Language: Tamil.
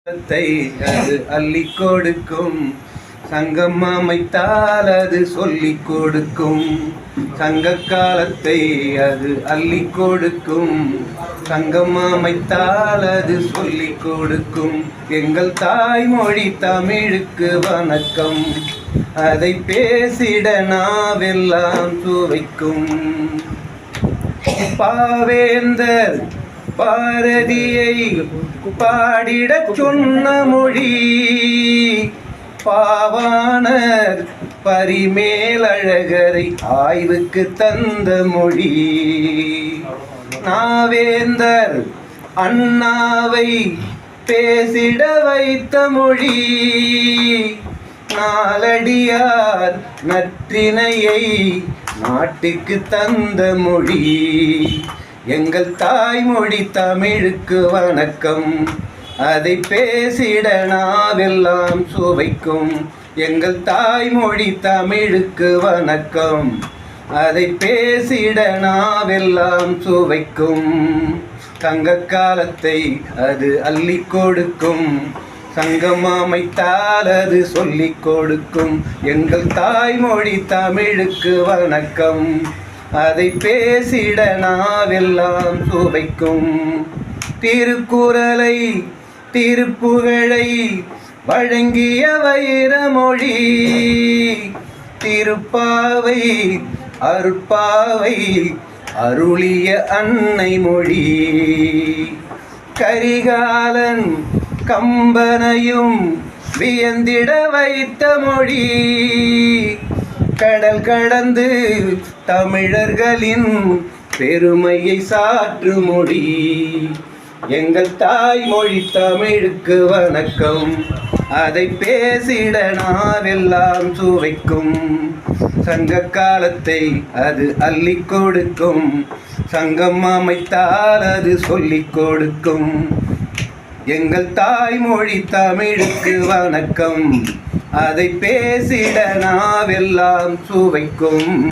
அது அள்ளி கொடுக்கும். சங்கம் அமைத்தால் அது சொல்லிக் கொடுக்கும். சங்க காலத்தை அது அள்ளி கொடுக்கும். சங்கம் அமைத்தால் அது சொல்லிக் கொடுக்கும். எங்கள் தாய்மொழி தமிழுக்கு வணக்கம். அதை பேசிட நாவெல்லாம் சுவைக்கும். பாவேந்தர் பாரதியை பாடிடச் சொன்ன மொழி. பாவாணர் பரிமேலழகரை ஆய்வுக்கு தந்த மொழி. நாவேந்தர் அண்ணாவை பேசிட வைத்த மொழி. நாலடியார் நற்றினையை நாட்டுக்கு தந்த மொழி. எங்கள் தாய்மொழி தமிழுக்கு வணக்கம். அதை பேசிட நாவெல்லாம் சுவைக்கும். எங்கள் தாய்மொழி தமிழுக்கு வணக்கம். அதை பேசிட நாவெல்லாம் சுவைக்கும். சங்க காலத்தை அது அள்ளி கொடுக்கும். சங்கம் அமைத்தால் அது சொல்லிக் கொடுக்கும். எங்கள் தாய்மொழி தமிழுக்கு வணக்கம். அதை பேசிட நாவெல்லாம் சுவைக்கும். திருக்குறளை திருப்புகழை வழங்கிய வைரமொழி. திருப்பாவை அருட்பாவை அருளிய அன்னை மொழி. கரிகாலன் கம்பனையும் வியந்திட வைத்த மொழி. கடல் கடந்து தமிழர்களின் பெருமையை சாற்று மொழி. எங்கள் தாய்மொழி தமிழுக்கு வணக்கம். அதை பேசிட நாவெல்லாம் சுவைக்கும். சங்க காலத்தை அது அள்ளி கொடுக்கும். சங்கம் அமைத்தால் அது சொல்லிக் கொடுக்கும். எங்கள் தாய்மொழி தமிழுக்கு வணக்கம். அதை பேசிட நாவெல்லாம் சுவைக்கும்.